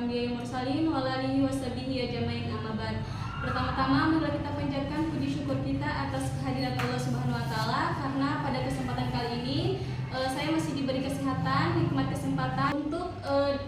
anbiya'i mursalin wa alihi washabihi ajmain amma ba'd. Pertama-tama marilah kita panjatkan puji syukur kita atas kehadiran Allah Subhanahu wa taala karena pada kesempatan kali ini saya masih diberi kesehatan, nikmat kesempatan untuk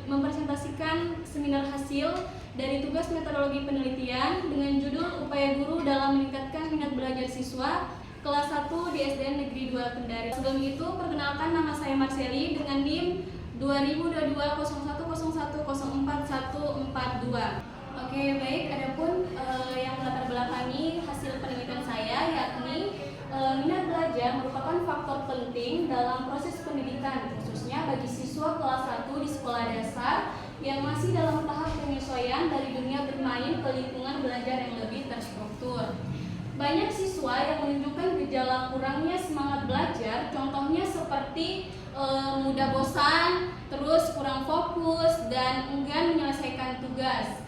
mempresentasikan seminar hasil dari tugas metodologi penelitian dengan judul Upaya Guru dalam Meningkatkan Minat Belajar Siswa kelas 1 di SDN Negeri 2 Kendari. Sebelum itu, perkenalkan nama saya Marceli dengan NIM 20220101044142. Oke, baik. Adapun yang melatar belakangi hasil penelitian saya yakni minat belajar merupakan faktor penting dalam proses pendidikan, khususnya bagi siswa kelas 1 di sekolah dasar yang masih dalam tahap penyesuaian dari dunia bermain ke lingkungan belajar yang lebih terstruktur. Banyak siswa yang menunjukkan gejala kurangnya semangat belajar, contohnya seperti mudah bosan, terus kurang fokus, dan enggan menyelesaikan tugas.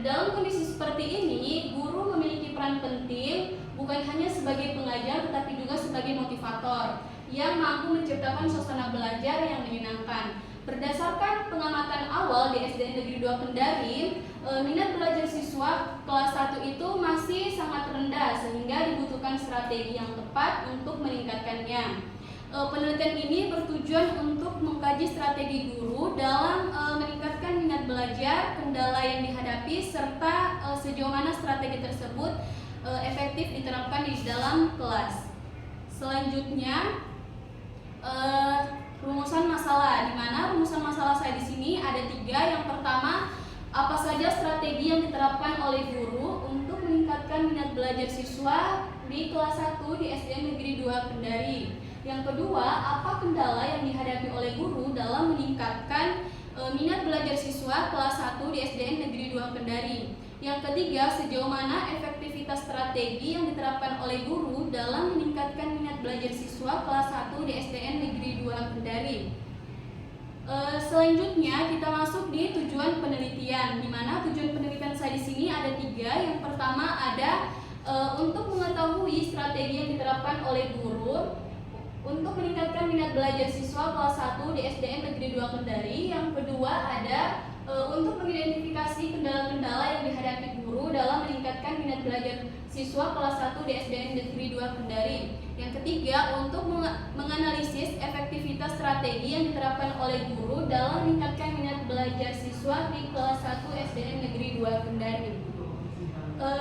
Dalam kondisi seperti ini, guru memiliki peran penting bukan hanya sebagai pengajar tetapi juga sebagai motivator yang mampu menciptakan suasana belajar yang menyenangkan. Berdasarkan pengamatan awal di SDN Negeri 2 Kendari, minat belajar siswa kelas 1 itu masih sangat rendah sehingga dibutuhkan strategi yang tepat untuk meningkatkannya. Penelitian ini bertujuan untuk mengkaji strategi guru dalam meningkatkan minat belajar, kendala yang dihadapi, serta sejauh mana strategi tersebut efektif diterapkan di dalam kelas. Selanjutnya, rumusan masalah, di mana rumusan masalah saya di sini ada 3. Yang pertama, apa saja strategi yang diterapkan oleh guru untuk meningkatkan minat belajar siswa di kelas 1 di SDN Negeri 2 Kendari. Yang kedua, apa kendala yang dihadapi oleh guru dalam meningkatkan minat belajar siswa kelas 1 di SDN Negeri 2 Kendari. Yang ketiga, sejauh mana efektivitas strategi yang diterapkan oleh guru dalam meningkatkan minat belajar siswa kelas 1 di SDN Negeri 2 Kendari. Selanjutnya kita masuk di tujuan penelitian, di mana tujuan penelitian saya di sini ada 3. Yang pertama ada untuk mengetahui strategi yang diterapkan oleh guru untuk meningkatkan minat belajar siswa kelas 1 di SDN Negeri 2 Kendari. Yang kedua ada untuk mengidentifikasi kendala-kendala yang dihadapi guru dalam meningkatkan minat belajar siswa kelas 1 di SDN Negeri 2 Kendari. Yang ketiga untuk menganalisis efektivitas strategi yang diterapkan oleh guru dalam meningkatkan minat belajar siswa di kelas 1 SDN Negeri 2 Kendari.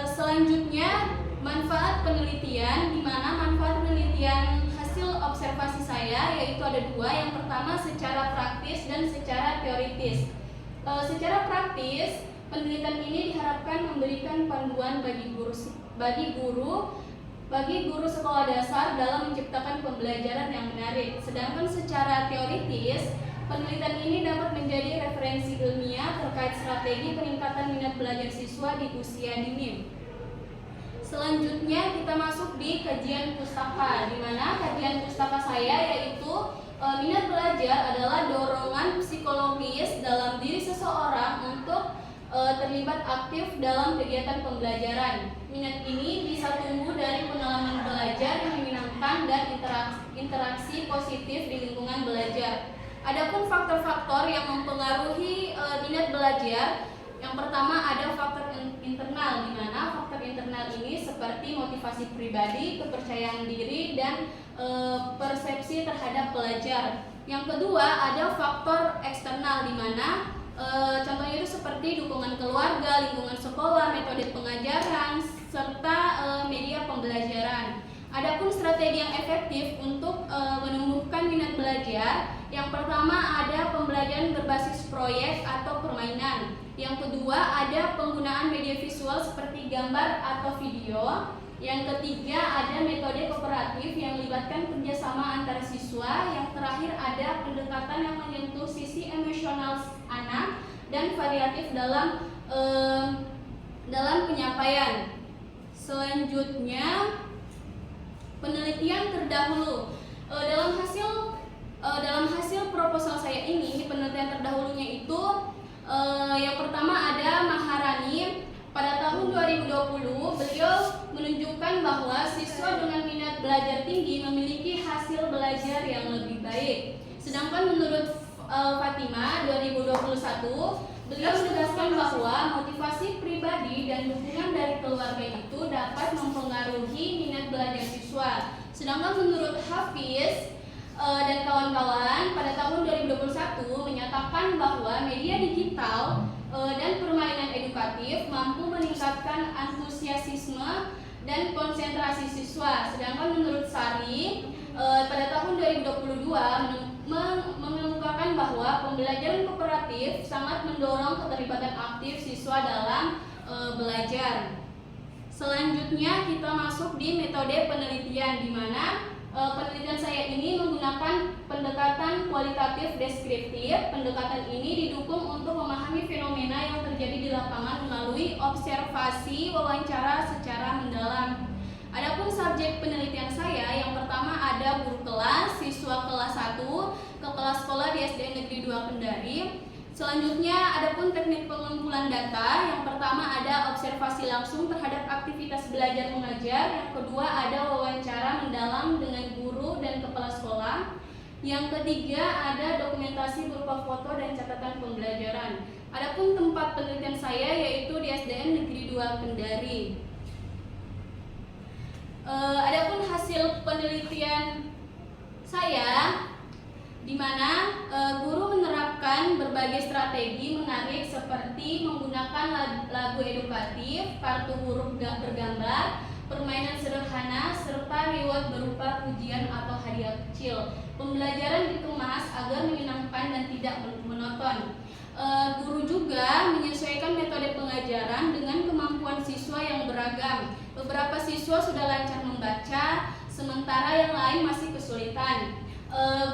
Selanjutnya manfaat penelitian, di mana manfaat penelitian hasil observasi saya yaitu ada 2. Yang pertama secara praktis dan secara teoritis. Secara praktis, penelitian ini diharapkan memberikan panduan bagi guru sekolah dasar dalam menciptakan pembelajaran yang menarik. Sedangkan secara teoritis, penelitian ini dapat menjadi referensi ilmiah terkait strategi peningkatan minat belajar siswa di usia dini. Selanjutnya kita masuk di kajian pustaka, di mana kajian pustaka saya yaitu minat belajar adalah dorongan psikologis dalam diri seseorang untuk terlibat aktif dalam kegiatan pembelajaran. Minat ini bisa tumbuh dari pengalaman belajar yang menyenangkan dan interaksi positif di lingkungan belajar. Adapun faktor-faktor yang mempengaruhi minat belajar, yang pertama ada faktor internal, di mana faktor internal ini seperti motivasi pribadi, kepercayaan diri, dan persepsi terhadap pelajar. Yang kedua ada faktor eksternal, di mana contohnya itu seperti dukungan keluarga, lingkungan sekolah, metode pengajaran, serta media pembelajaran. Adapun strategi yang efektif untuk menumbuhkan minat belajar, yang pertama ada pembelajaran berbasis proyek atau permainan. Yang kedua ada penggunaan media visual seperti gambar atau video. Yang ketiga ada metode kooperatif yang melibatkan kerjasama antar siswa. Yang terakhir ada pendekatan yang menyentuh sisi emosional anak dan variatif dalam penyampaian. Selanjutnya penelitian terdahulu. Dalam hasil proposal saya ini, penelitian terdahulunya itu yang pertama ada Maharani. Pada tahun 2020, beliau menunjukkan bahwa siswa dengan minat belajar tinggi memiliki hasil belajar yang lebih baik. Sedangkan menurut Fatima 2021, Beliau menegaskan bahwa motivasi pribadi dan dukungan dari keluarga itu dapat mempengaruhi minat belajar siswa. Sedangkan menurut Hafiz dan kawan-kawan pada tahun 2021 menyatakan bahwa media digital dan permainan edukatif mampu meningkatkan antusiasme dan konsentrasi siswa. Sedangkan menurut Sari pada tahun 2022 mengemukakan bahwa pembelajaran kooperatif sangat mendorong keterlibatan aktif siswa dalam belajar. Selanjutnya kita masuk di metode penelitian, di mana penelitian saya ini menggunakan pendekatan kualitatif deskriptif. Pendekatan ini didukung untuk memahami fenomena yang terjadi di lapangan melalui observasi wawancara secara mendalam. Adapun subjek penelitian saya, yang pertama ada guru kelas, siswa kelas 1, ke kelas sekolah di SDN Negeri 2 Kendari. Selanjutnya adapun teknik pengumpulan data, yang pertama ada observasi langsung terhadap aktivitas belajar mengajar, yang kedua ada wawancara mendalam dengan guru dan kepala sekolah, yang ketiga ada dokumentasi berupa foto dan catatan pembelajaran. Adapun tempat penelitian saya yaitu di SDN Negeri 2 Kendari. Adapun hasil penelitian saya, di mana guru menerapkan berbagai strategi menarik seperti menggunakan lagu edukatif, kartu huruf bergambar, permainan sederhana, serta reward berupa pujian atau hadiah kecil. Pembelajaran dikemas agar menyenangkan dan tidak monoton. Guru juga menyesuaikan metode pengajaran dengan kemampuan siswa yang beragam. Beberapa siswa sudah lancar membaca, sementara yang lain masih kesulitan.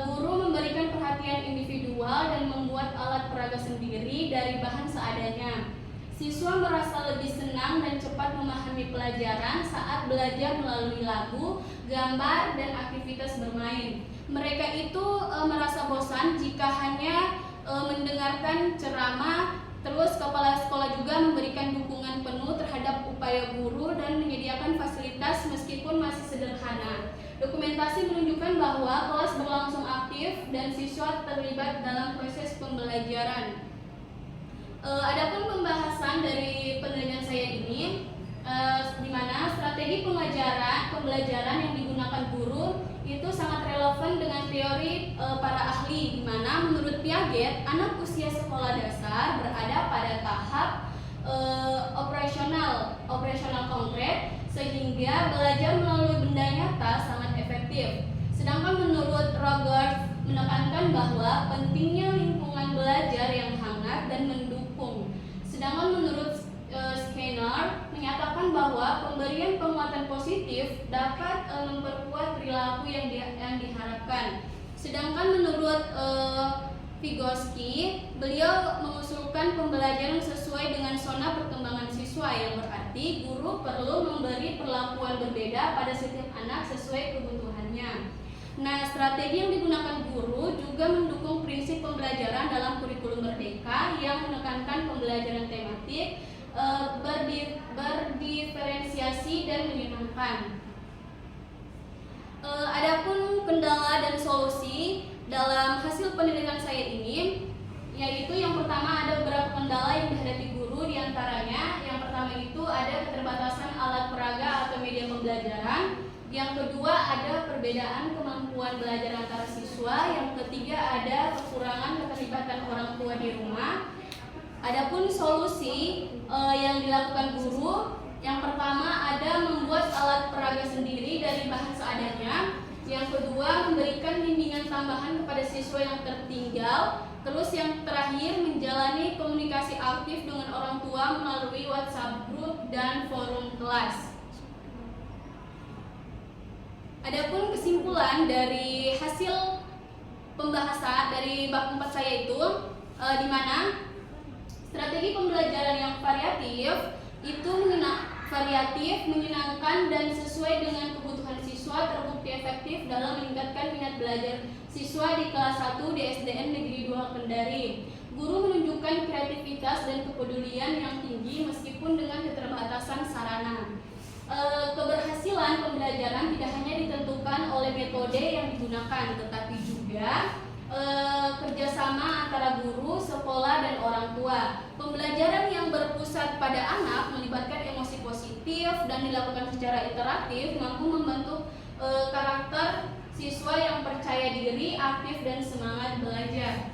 Guru memberikan perhatian individual dan membuat alat peraga sendiri dari bahan seadanya. Siswa merasa lebih senang dan cepat memahami pelajaran saat belajar melalui lagu, gambar, dan aktivitas bermain. Mereka itu merasa bosan jika hanya mendengarkan ceramah. Terus kepala sekolah juga memberikan dukungan penuh terhadap upaya guru dan menyediakan fasilitas meskipun masih sederhana. Dokumentasi menunjukkan bahwa kelas berlangsung aktif dan siswa terlibat dalam proses pembelajaran. Adapun pembahasan dari penelitian saya ini, di mana strategi pembelajaran yang digunakan guru itu sangat relevan dengan teori para ahli, di mana menurut Piaget anak usia sekolah dasar berada pada tahap operasional konkret, sehingga belajar melalui benda nyata sangat efektif. Sedangkan menurut Rogers menekankan bahwa pentingnya lingkungan belajar yang hangat dan mendukung. Sedangkan menurut Skinner menyatakan bahwa pemberian penguatan positif dapat memperkuat perilaku yang diharapkan. Sedangkan menurut Vygotsky, beliau mengusulkan pembelajaran sesuai dengan zona perkembangan siswa, yang berarti guru perlu memberi perlakuan berbeda pada setiap anak sesuai kebutuhannya. Nah, strategi yang digunakan guru juga mendukung prinsip pembelajaran dalam kurikulum merdeka yang menekankan pembelajaran tematik, berdiferensiasi dan menyenangkan. Adapun kendala dan solusi dalam hasil penelitian saya ini, yaitu yang pertama ada beberapa kendala yang dihadapi guru, diantaranya yang pertama itu ada keterbatasan alat peraga atau media pembelajaran, yang kedua ada perbedaan kemampuan belajar antara siswa, yang ketiga ada kekurangan keterlibatan orang tua di rumah. Adapun solusi yang dilakukan guru, yang pertama ada membuat alat peraga sendiri dari bahan seadanya, yang kedua memberikan bimbingan tambahan kepada siswa yang tertinggal, terus yang terakhir menjalani komunikasi aktif dengan orang tua melalui WhatsApp group dan forum kelas. Adapun kesimpulan dari hasil pembahasan dari bab 4 saya itu, di mana strategi pembelajaran yang variatif itu menyenangkan dan sesuai dengan kebutuhan siswa, terbukti efektif dalam meningkatkan minat belajar siswa di kelas 1 di SDN Negeri 2 Kendari. Guru menunjukkan kreativitas dan kepedulian yang tinggi meskipun dengan keterbatasan sarana. Keberhasilan pembelajaran tidak hanya ditentukan oleh metode yang digunakan, tetapi juga kerjasama antara guru, sekolah, dan orang tua. Pembelajaran yang berpusat pada anak melibatkan emosi positif dan dilakukan secara interaktif mampu membentuk karakter siswa yang percaya diri, aktif, dan semangat belajar.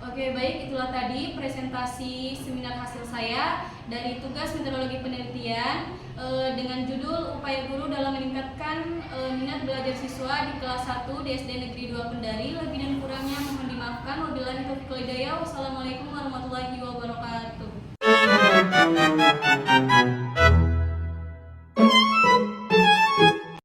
Oke, baik, itulah tadi presentasi seminar hasil saya dari tugas metodologi penelitian dengan judul Upaya Guru dalam Meningkatkan Minat Belajar Siswa di Kelas 1 di SD Negeri 2 Kendari. Lebih dan kurangnya mohon dimaafkan. Wabillahi taufiq wal hidayah. Wassalamualaikum warahmatullahi wabarakatuh.